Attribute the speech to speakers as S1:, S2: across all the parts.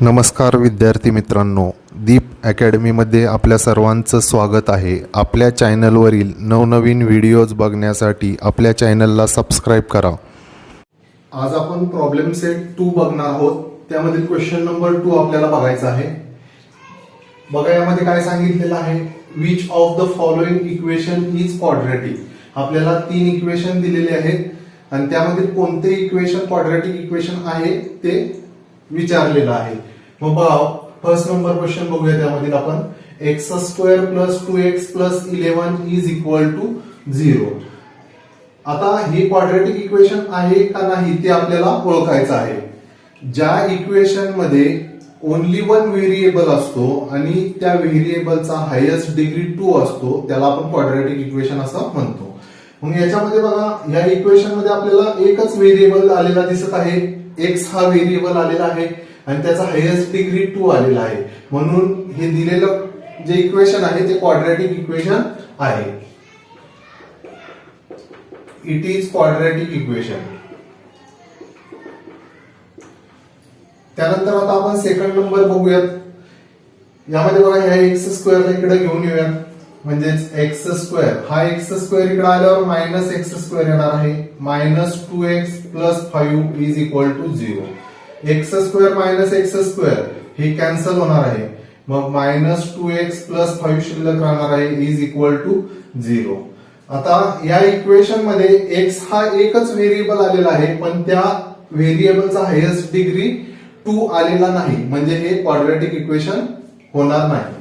S1: नमस्कार विद्यार्थी मित्रांनो, दीप अकॅडमीमध्ये आपल्या सर्वांचं स्वागत आहे. आपल्या चॅनलवरील नवनवीन व्हिडिओज बघण्यासाठी आपल्या चॅनलला सबस्क्राईब करा. आज आपण प्रॉब्लेम सेट 2 बघणार आहोत. त्यामधील क्वेश्चन नंबर 2 आपल्याला बघायचा आहे. बघा यामध्ये काय सांगितलेलं आहे, which of the following equation is quadratic. आपल्याला 3 इक्वेशन दिलेले आहेत आणि त्यामधील कोणते इक्वेशन क्वाड्रॅटिक इक्वेशन आहे ते विचारलेलं आहे. मग बघा फर्स्ट नंबर क्वेश्चन बघूया. त्यामध्ये आपण X square plus 2x plus 11 is equal to 0. आता हे क्वाड्रॅटिक इक्वेशन आहे का नाही ते आपल्याला ओळखायचं आहे. ज्या इक्वेशन मध्ये ओनली वन व्हेरिएबल असतो आणि त्या व्हेरिएबलचा हायेस्ट डिग्री 2 असतो त्याला आपण क्वाड्रॅटिक इक्वेशन असं म्हणतो. मग याच्यामध्ये बघा या इक्वेशन मध्ये आपल्याला एकच व्हेरिएबल आलेला दिसत आहे. एक्स हा व्हेरिएबल आलेला आहे आणि त्याचा हायेस्ट डिग्री 2 आलेला आहे, म्हणून हे दिलेलं जे इक्वेशन आहे ते क्वाड्रॅटिक इक्वेशन आहे. It is quadratic equation. त्यानंतर आता आपण सेकंड नंबर बघूयात. यामध्ये बघा ह्या एक्स स्क्वेअरला इकडे घेऊन येऊयात, म्हणजेच एक्स स्क्वेअर हा एक्स स्क्वेअर इकडे आल्यावर मायनस एक्स स्क्वेअर येणार आहे. Minus 2x plus 5 is equal to 0. X square minus X square हे कॅन्सल होणार आहे. मग मायनस 2x प्लस 5 शिल्लक राहणार आहे इज इक्वल टू 0. आता या इक्वेशन मध्ये एक्स हा एकच व्हेरिएबल आलेला आहे, पण त्या व्हेरिएबलचा हायेस्ट डिग्री 2 आलेला नाही, म्हणजे हे क्वाड्रॅटिक इक्वेशन होणार नाही.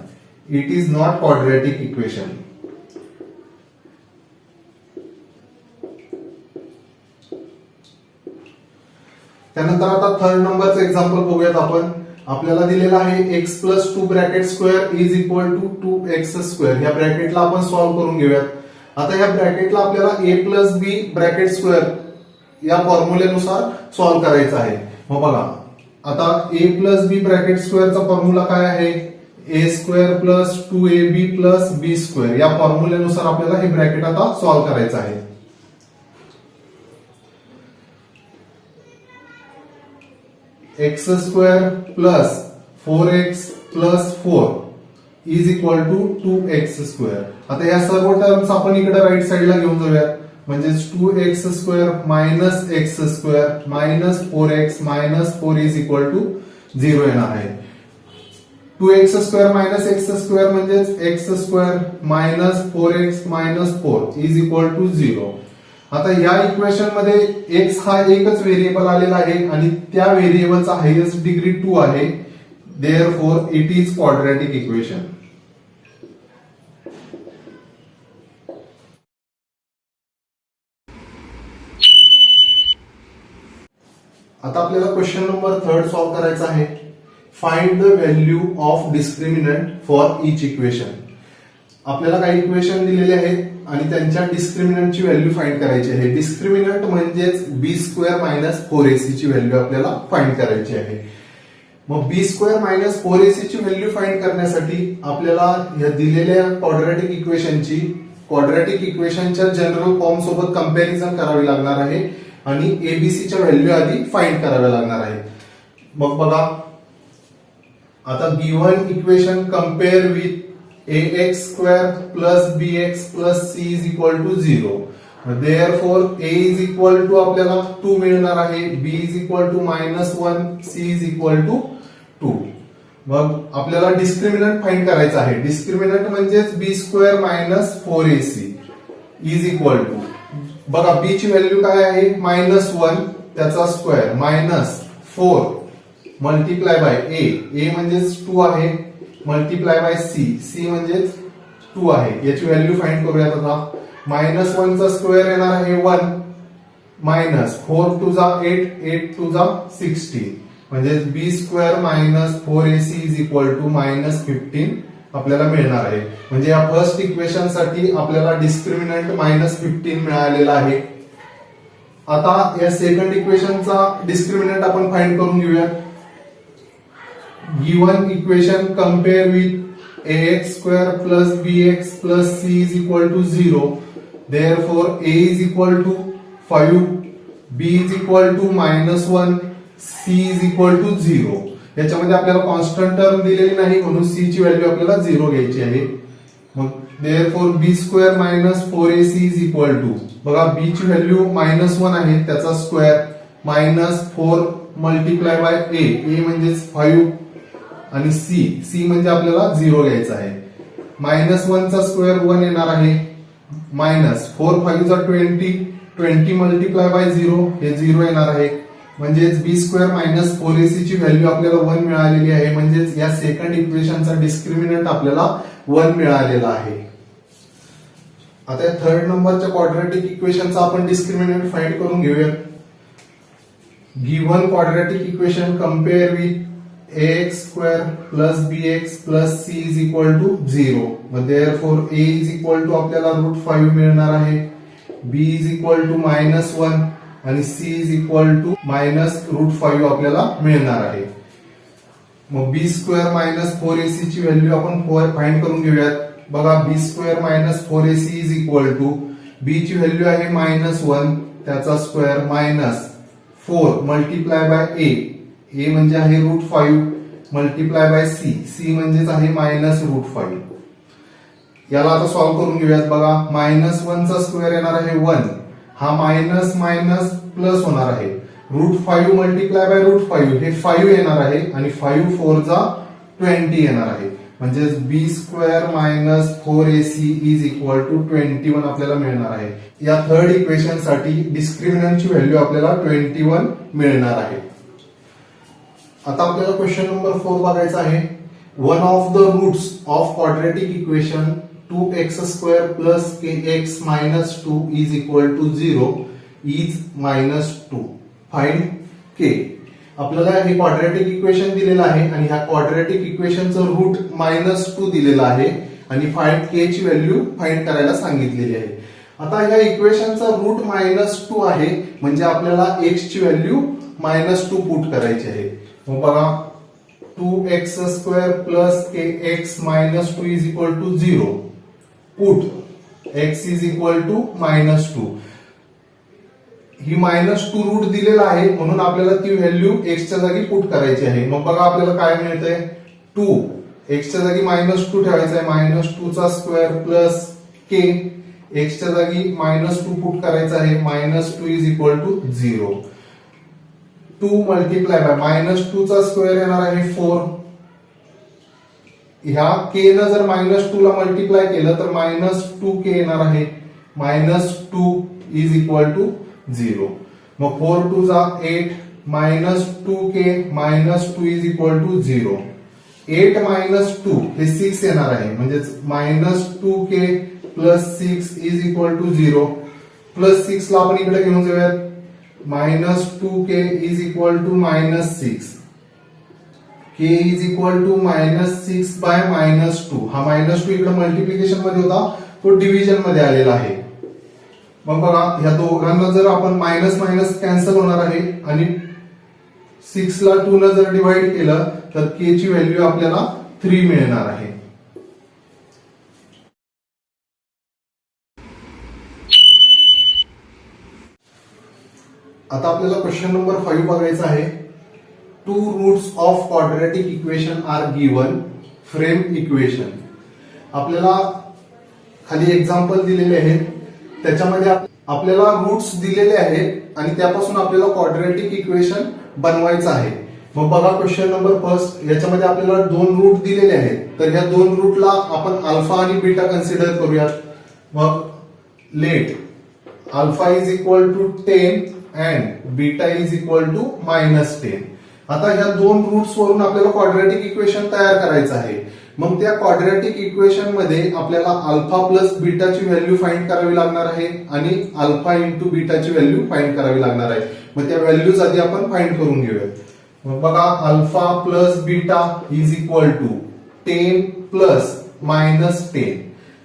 S1: It is not quadratic equation. त्यानंतर आता थर्ड नंबरचं एक्झाम्पल बघूयात आपण. आपल्याला दिलेला आहे X plus 2 bracket square is equal to 2x square. या ब्रॅकेटला आपण सॉल्व्ह करून घेऊयात. आता या ब्रॅकेटला आपल्याला a plus B bracket square या फॉर्म्युलेनुसार सॉल्व्ह करायचं आहे. मग बघा आता a प्लस बी ब्रॅकेट स्क्वेअरचा फॉर्म्युला काय आहे, a square plus 2ab plus B square. या फॉर्म्युलेनुसार आपल्याला हे ब्रॅकेट आता सॉल्व्ह करायचं आहे. X square plus 4x plus 4 is equal to 2x square. आता या सर्व टर्म्स आपण इकडे राईट साईडला घेऊन जाऊयात, म्हणजे 2x square minus X square minus 4x minus 4 is equal to 0 येणार आहे. 2x square minus X square म्हणजेच X square minus 4x minus 4 is equal to 0. आता या इक्वेशन मध्ये एक्स हा एकच व्हेरिएबल आलेला आहे आणि त्या व्हेरिएबलचा हायेस्ट डिग्री 2 आहे. Therefore it is quadratic equation. आता आपल्याला क्वेश्चन नंबर 3 सॉल्व्ह करायचा आहे. Find the value of discriminant for each equation. आपल्याला काही इक्वेशन दिलेले आहेत आणि त्यांच्या डिस्क्रिमिनंटची व्हॅल्यू फाइंड करायची आहे. डिस्क्रिमिनंट म्हणजेच बी स्क्वेअर मायनस 4ac ची व्हॅल्यू आपल्याला फाइंड करायची आहे. मग बी स्क्वेअर मायनस 4ac ची व्हॅल्यू फाइंड करण्यासाठी आपल्याला या दिलेल्या क्वाड्रॅटिक इक्वेशनची क्वाड्रॅटिक इक्वेशनच्या जनरल फॉर्म सोबत कंपॅरिझन करावी लागणार आहे आणि एबीसी च्या व्हॅल्यू आधी फाइंड कराव्या लागणार आहेत. मग बघा आता given equation compare with ax square plus bx plus c is equal to 0. Therefore a is equal to आपल्याला 2 मिळणार आहे, b is equal to -1, c is equal to 2. मग आपल्याला डिस्क्रिमिनंट फाइंड करायचं आहे. डिस्क्रिमिनंट म्हणजेच b square minus 4ac is equal to, बघा b ची व्हॅल्यू काय आहे -1 त्याचा square minus 4 multiply by a म्हणजेच 2 आहे मल्टिप्लाय बाय सी म्हणजेच 2 आहे. याची व्हॅल्यू फाइंड करूयात. आता -1 चा स्क्वेअर येणार आहे 1 मायनस 4 टू जा 8 8 टू जा 16 म्हणजे B square minus 4ac is equal to -15 आपल्याला मिळणार आहे. म्हणजे या फर्स्ट इक्वेशन साठी आपल्याला डिस्क्रिमिनंट -15 मिळालेला आहे. आता या सेकंड इक्वेशनचा डिस्क्रिमिनंट आपण फाइंड करून घेऊया. Given equation compare with ax square plus bx plus c is equal to 0. Therefore a is equal to 5, b is equal to -1, c is equal to 0. याच्यामध्ये आपल्याला कॉन्स्टंट टर्म दिलेली नाही म्हणून C ची value आपल्याला 0 घ्यायची आहे. मग therefore B square minus 4ac is equal to, बघा बी ची व्हॅल्यू -1 आहे त्याचा square minus 4 multiply by A म्हणजेच 5 आणि सी म्हणजे आपल्याला 0 घ्यायचा आहे. -1 चा स्क्वेअर 1 येणार आहे मायनस 4 5 जा 20 मल्टिप्लाय बाय 0 हे 0 येणार आहे. म्हणजेच बी स्क्वेअर मायनस 4ac ची व्हॅल्यू आपल्याला 1 मिळालेली आहे. म्हणजेच या सेकंड इक्वेशनचा डिस्क्रिमिनंट आपल्याला 1 मिळालेला आहे. आता या थर्ड नंबरच्या क्वाड्रॅटिक इक्वेशनचा आपण डिस्क्रिमिनंट फाइंड करून घेऊया. Given quadratic equation compare with ax square plus bx plus c is equal to 0. मग therefore a is equal to आपल्याला √5 मिळणार आहे, b इज इक्वल टू -1 आणि c इज इक्वल टू -√5 आपल्याला मिळणार आहे. मग बी स्क्वेअर मायनस 4ac ची व्हॅल्यू आपण फाइंड करून घेऊयात. बघा B square minus 4ac is equal to B ची व्हॅल्यू आहे -1 त्याचा square minus 4 multiply by A म्हणजे आहे √5 मल्टिप्लाय बाय सी म्हणजेच आहे -√5. याला आता सॉल्व्ह करून घेऊयात. बघा -1 चा स्क्वेअर येणार आहे 1, हा मायनस मायनस प्लस होणार आहे. √5 मल्टिप्लाय बाय √5 हे 5 येणार आहे आणि 5 4 जा 20 येणार आहे. म्हणजे B square minus 4ac is equal to 21 आपल्याला मिळणार आहे. या थर्ड इक्वेशन साठी डिस्क्रिमिनंटची व्हॅल्यू आपल्याला 21 मिळणार आहे. आता आपल्याला क्वेश्चन नंबर 4 बघायचा आहे. One of the roots of quadratic equation 2x² plus kx minus 2 is equal to 0 is -2. Find k. आपल्याला हे क्वाड्रॅटिक इक्वेशन दिलेलं आहे आणि ह्या क्वाड्रॅटिक इक्वेशनचं रूट -2 दिलेलं आहे आणि फाइंड k ची व्हॅल्यू फाइंड करायला सांगितलेली आहे. आता ह्या इक्वेशनचा रूट -2 आहे म्हणजे आपल्याला x ची व्हॅल्यू -2 पुट करायची आहे. मग बघा 2x² plus kx minus 2 is equal to 0. Put x is equal to -2. ही -2 रूट दिलेला आहे म्हणून आपल्याला ती व्हॅल्यू x च्या जागी पुट करायची आहे. मग बघा आपल्याला काय मिळतंय 2 x च्या जागी -2 ठेवायचा आहे. -2 चा स्क्वेअर प्लस k x च्या जागी -2 पुट करायचा आहे. -2 is equal to 0. 2 multiply by -2 चा स्क्वेअर येणार आहे 4. ह्या k न जर -2 ला मल्टिप्लाय केलं तर -2k येणार आहे. -2 इज इक्वल टू 0. मग 4 2 जा 8 -2k -2 इज इक्वल टू 0. 8 -2 हे 6 येणार आहे म्हणजेच -2k plus 6 is equal to 0. Plus 6 ला आपण इकडे घेऊन जाऊयात. -2k is equal to -6. k is equal to -6 by -2. हा -2 इकडे मल्टिप्लिकेशन मध्ये होता तो डिव्हिजन मध्ये आलेला आहे. मग बघा ह्या दोघांना जर आपण मायनस मायनस कॅन्सल होणार आहे आणि 6 ला 2 न जर डिवाइड केलं तर k ची व्हॅल्यू आपल्याला 3 मिळणार आहे. आता आपल्याला क्वेश्चन नंबर 5 बघायचा आहे. 2 roots of quadratic equation are given. Frame equation. आपल्याला खाली एक्झाम्पल दिलेले आहेत त्याच्यामध्ये आपल्याला रूट्स दिलेले आहेत आणि त्यापासून आपल्याला क्वाड्रॅटिक इक्वेशन बनवायचं आहे. मग बघा क्वेश्चन नंबर फर्स्ट. याच्यामध्ये आपल्याला 2 रूट दिलेले आहेत तर ह्या 2 रूटला आपण अल्फा आणि बीटा कन्सिडर करूयात. मग let alpha is equal to 10 and beta is equal to -10. आता ह्या 2 रूट्स वरून आपल्याला क्वाड्रॅटिक इक्वेशन तयार करायचं आहे. मग त्या क्वाड्रॅटिक इक्वेशन मध्ये आपल्याला अल्फा प्लस बीटाची व्हॅल्यू फाइंड करावी लागणार आहे आणि अल्फा इंटू बीटाची व्हॅल्यू फाइंड करावी लागणार आहे. मग त्या व्हॅल्यूज आधी आपण फाइंड करून घेऊयात. मग बघा alpha plus beta is equal to 10 plus -10.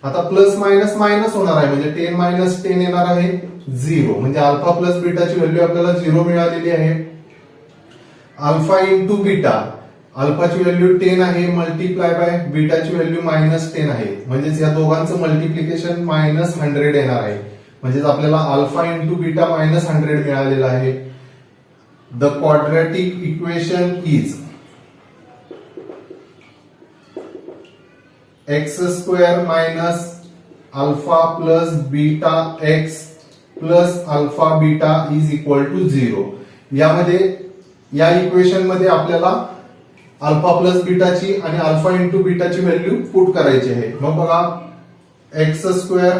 S1: आता प्लस मायनस मायनस होणार आहे म्हणजे 10 - 10 येणार आहे 0. म्हणजे अल्फा प्लस बीटाची व्हॅल्यू आपल्याला 0 मिळालेली आहे. अल्फा इंटू बीटा अल्फाची व्हॅल्यू 10 आहे मल्टिप्लाय बाय बीटाची व्हॅल्यू -10 आहे. म्हणजेच या दोघांचं मल्टिप्लिकेशन -100 येणार आहे. म्हणजेच आपल्याला अल्फा इंटू बीटा -100 मिळालेला आहे. The quadratic equation is X square minus alpha plus beta X plus alpha beta is equal to 0. यामध्ये या इक्वेशन मध्ये आपल्याला अल्फा प्लस बीटाची आणि अल्फा इंटू बीटाची व्हॅल्यू पुट करायची आहे. मग बघा X square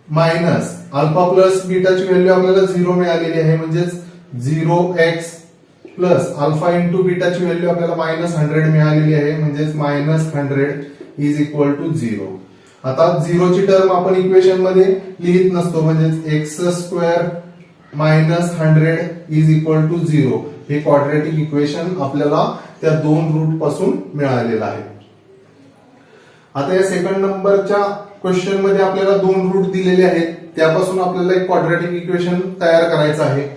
S1: minus alpha plus बीटाची व्हॅल्यू आपल्याला 0 मिळालेली आहे, म्हणजेच 0x प्लस अल्फा इंटू बीटाची व्हॅल्यू आपल्याला -100 मिळालेली आहे, म्हणजेच -100 इज इक्वल टू 0. आता 0 ची टर्म आपण इक्वेशन मध्ये लिहित नसतो, म्हणजेच X square minus 100 is equal to 0 हे क्वाड्रॅटिक इक्वेशन आपल्याला त्या दोन रूट पासून मिळालेलं आहे. आता या सेकंड नंबरच्या क्वेश्चन मध्ये आपल्याला दोन रूट दिलेले आहेत, त्यापासून आपल्याला एक क्वाड्रॅटिक इक्वेशन तयार करायचं आहे.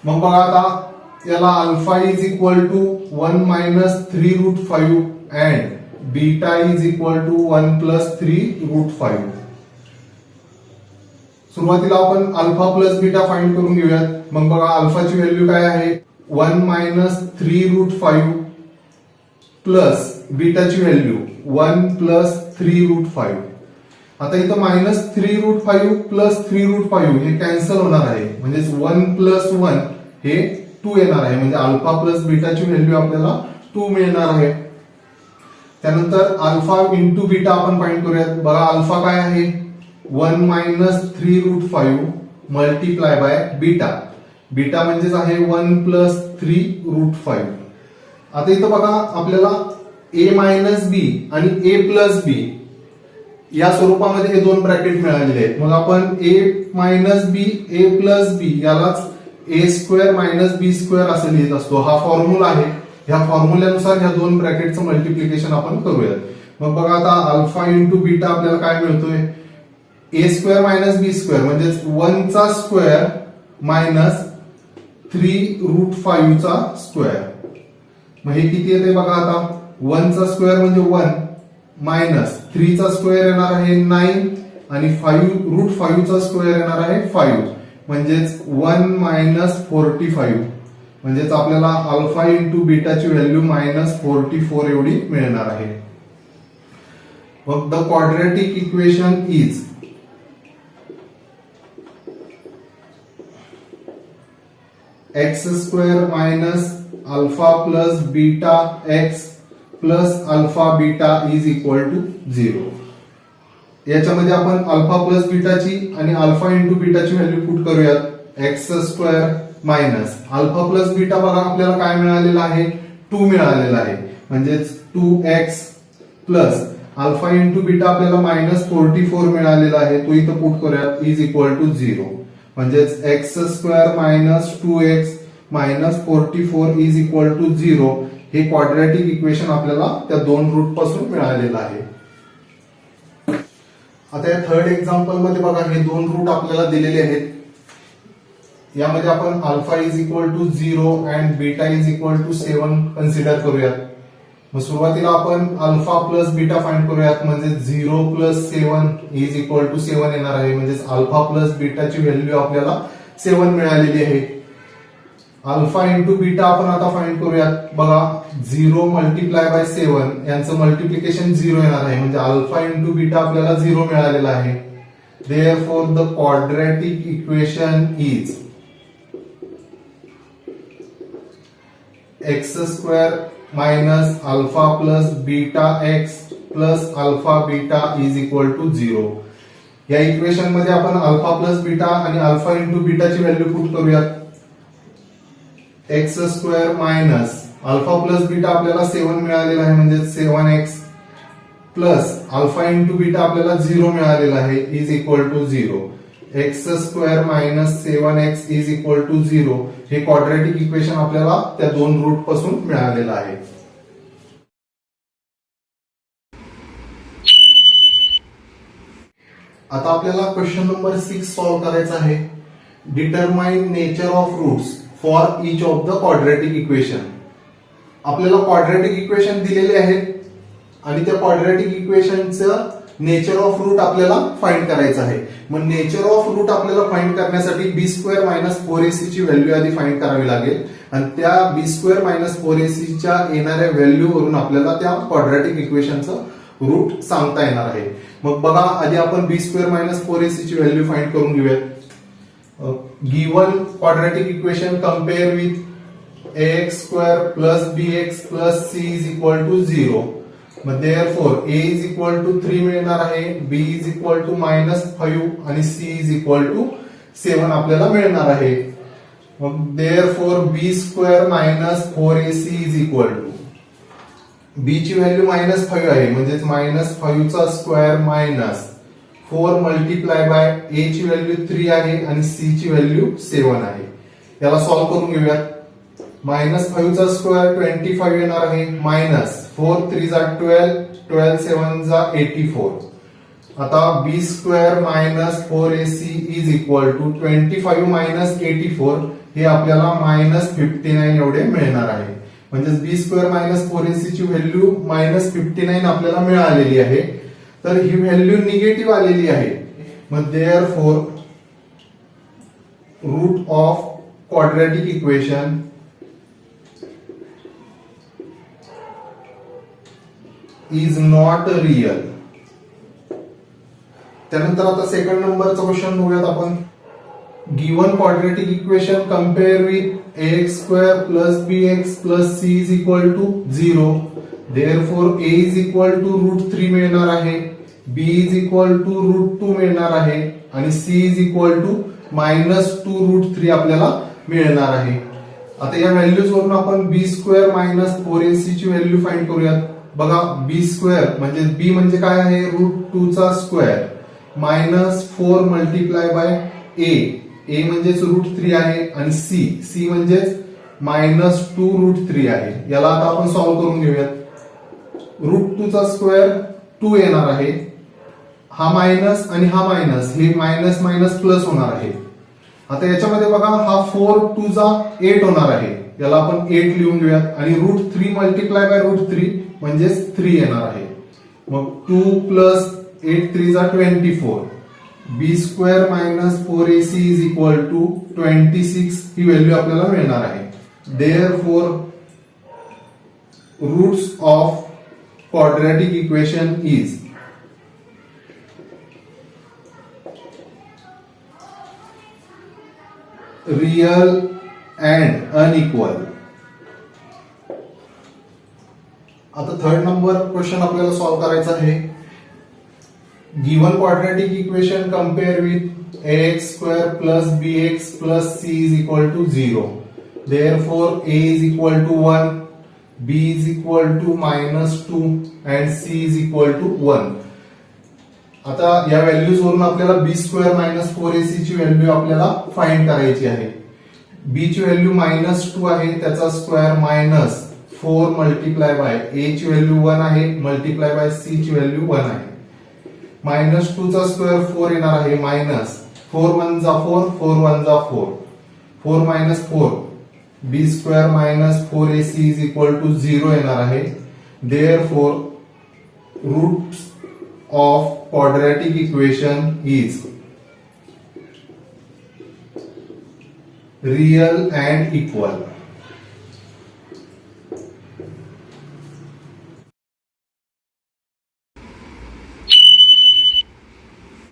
S1: मग बघा आता याला alpha is equal to 1 minus 3 root 5 and beta is equal to 1 plus 3 root 5. सुरुवातीला आपण अल्फा प्लस बीटा फाइंड करून घेऊयात. मग बघा अल्फाची व्हॅल्यू काय आहे 1 मायनस 3 रूट 5 प्लस बीटाची व्हॅल्यू 1 प्लस 3 रूट 5. आता इथं -3 रूट 5 प्लस 3 रूट 5 हे कॅन्सल होणार आहे, म्हणजेच 1 प्लस 1 हे 2 येणार आहे, म्हणजे अल्फा प्लस बीटाची व्हॅल्यू आपल्याला 2 मिळणार आहे. त्यानंतर अल्फा इंटू बीटा आपण फाइंड करूयात. बघा अल्फा काय आहे 1 minus 3 root 5 multiply by beta. Beta म्हणजेच आहे 1 प्लस 3 रूट 5. आता इथं बघा आपल्याला a मायनस बी आणि a प्लस बी या स्वरूपामध्ये हे दोन ब्रॅकेट मिळालेले आहेत. मग आपण a minus B a plus B यालाच a square minus B square असं लिहित असतो. हा फॉर्म्युला आहे. ह्या फॉर्म्युल्यानुसार ह्या दोन ब्रॅकेटचं मल्टिप्लिकेशन आपण करूयात. मग बघा आता अल्फा इंटू बीटा आपल्याला काय मिळतोय a square minus B square, म्हणजेच 1 चा स्क्वेअर मायनस 3 रूट 5 चा स्क्वेअर. मग हे किती येते बघा आता 1 चा स्क्वेअर म्हणजे 1 मायनस 3 चा स्क्वेअर येणार आहे 9 आणि 5 रूट 5 चा स्क्वेअर येणार आहे 5, म्हणजेच 1 मायनस 45. म्हणजेच आपल्याला अल्फा इंटू बीटाची व्हॅल्यू -44 एवढी मिळणार आहे. मग the quadratic equation is X square minus alpha plus beta X plus alpha beta is equal to 0. याच्यामध्ये आपण अल्फा प्लस बीटाची आणि अल्फा इंटू बीटाची व्हॅल्यू पुट करूयात. X square minus alpha plus beta बघा आपल्याला काय मिळालेलं आहे 2 मिळालेलं आहे, म्हणजेच 2x plus alpha into beta आपल्याला -44 मिळालेला आहे, तो इथं पुट करूयात इज इक्वल टू 0. म्हणजेच X square minus 2x minus 44 is equal to 0 हे क्वाड्रॅटिक इक्वेशन आपल्याला त्या दोन रूट पासून मिळालेलं आहे. आता या थर्ड एक्झाम्पल मध्ये बघा हे दोन रूट आपल्याला दिलेले आहेत. यामध्ये आपण alpha is equal to 0 and beta is equal to 7 consider करूयात. मग सुरुवातीला आपण अल्फा प्लस बीटा फाइंड करूयात, म्हणजे 0 प्लस 7 इज इक्वल टू 7 येणार आहे, म्हणजेच अल्फा प्लस बीटाची व्हॅल्यू आपल्याला 7 मिळालेली आहे. अल्फा इंटू बीटा आपण आता फाइंड करूयात. बघा 0 मल्टिप्लाय बाय 7 यांचं मल्टिप्लिकेशन 0 येणार आहे, म्हणजे अल्फा इंटू बीटा आपल्याला 0 मिळालेला आहे. Therefore the quadratic equation is X square minus alpha plus beta X plus alpha beta is equal to 0. या इक्वेशन मध्ये आपण अल्फा प्लस बीटा आणि अल्फा इंटू बीटाची व्हॅल्यू पुट करूयात. X square minus alpha plus beta आपल्याला 7 मिळालेला आहे, म्हणजे 7x plus alpha into beta आपल्याला 0 मिळालेला आहे is equal to 0. X square minus 7x is equal to 0 हे क्वाड्रॅटिक इक्वेशन आपल्याला त्या दोन रूट पासून मिळालेलं आहे. आता आपल्याला क्वेश्चन नंबर 6 सॉल्व्ह करायचा आहे. Determine nature of roots for each of the quadratic equation. आपल्याला क्वाड्रॅटिक इक्वेशन दिलेले आहेत आणि त्या क्वाड्रॅटिक इक्वेशनचं नेचर ऑफ रूट आपल्याला फाइंड करायचं आहे. मग नेचर ऑफ रूट आपल्याला फाइंड करण्यासाठी बी स्क्वेअर मायनस 4ac ची व्हॅल्यू आधी फाइंड करावी लागेल आणि त्या बी स्क्वेअर मायनस 4ac च्या येणाऱ्या व्हॅल्यू वरून आपल्याला त्या क्वाड्रॅटिक इक्वेशनचं रूट सांगता येणार आहे. मग बघा आधी आपण बी स्क्वेअर मायनस 4ac ची व्हॅल्यू फाइंड करून घेऊयात. Given quadratic equation compare with ax square plus bx plus c is equal to 0. मग therefore a is equal to 3 मिळणार आहे, b is equal to -5 आणि c is equal to 7 आपल्याला मिळणार आहे. मग therefore b square minus 4ac is equal to b ची value -5 आहे म्हणजेच -5 चा square minus 4 multiply by a ची व्हॅल्यू 3 आहे आणि c ची व्हॅल्यू 7 आहे. याला सॉल्व्ह करून घेऊयात. -5 चा स्क्वेअर 25 येणार आहे, मायनस 4 3 जा 12, 12 7 जा 84. आता b square minus 4ac is equal to 25 minus 84 हे आपल्याला -59 एवढे मिळणार आहे. म्हणजे b स्क्वेअर मायनस 4ac ची व्हॅल्यू -59 आपल्याला मिळालेली आहे. तर ही व्हॅल्यू निगेटिव्ह आलेली आहे. मग therefore root of quadratic equation is not real. त्यानंतर आता सेकंड नंबरचा क्वेश्चन बघूयात आपण. Given quadratic equation compare with ax square plus bx plus c is equal to 0. Therefore a is equal to √3 मिळणार आहे, b इज इक्वल टू √2 मिळणार आहे आणि c इज इक्वल टू -2 √3 आपल्याला मिळणार आहे. आता या व्हॅल्यूज वरून आपण b स्क्वेअर मायनस 4ac ची व्हॅल्यू फाइंड करूयात. बघा b स्क्वेअर म्हणजे b म्हणजे काय आहे, √2 चा square minus 4 multiply by a म्हणजेच √3 आहे आणि c म्हणजेच -2 √3 आहे. याला आता आपण सॉल्व्ह करून घेऊयात. √2 चा स्क्वेअर 2 येणार आहे, हा मायनस आणि हा मायनस हे मायनस मायनस प्लस होणार आहे. आता याच्यामध्ये बघा हा 4 2 जा 8 होणार आहे, याला आपण 8 लिहून घेऊयात आणि √3 मल्टिप्लाय बाय √3 म्हणजेच 3 येणार आहे. मग 2 प्लस 8 3 जा 24. b square minus 4ac is equal to 26 ही व्हॅल्यू आपल्याला मिळणार आहे. Therefore roots of quadratic equation is real and unequal. आता थर्ड नंबर क्वेश्चन आपल्याला सॉल्व्ह करायचा आहे. Given quadratic equation compare with ax square plus bx plus c is equal to 0. Therefore a is equal to 1, b is equal to -2 and c is equal to 1. आता या values वरून आपल्याला b square minus 4ac ची value आपल्याला find करायची आहे. b ची value -2 आहे, त्याचा square minus 4 multiply by a ची व्हॅल्यू 1 आहे, मल्टिप्लाय बाय c ची व्हॅल्यू 1 आहे. -2 चा स्क्वेअर 4 येणार आहे, मायनस 4 1 जा 4, 4 1 जा 4, 4 minus 4, b square minus 4ac is equal to 0 येणार आहे. Therefore roots of quadratic equation is real and equal.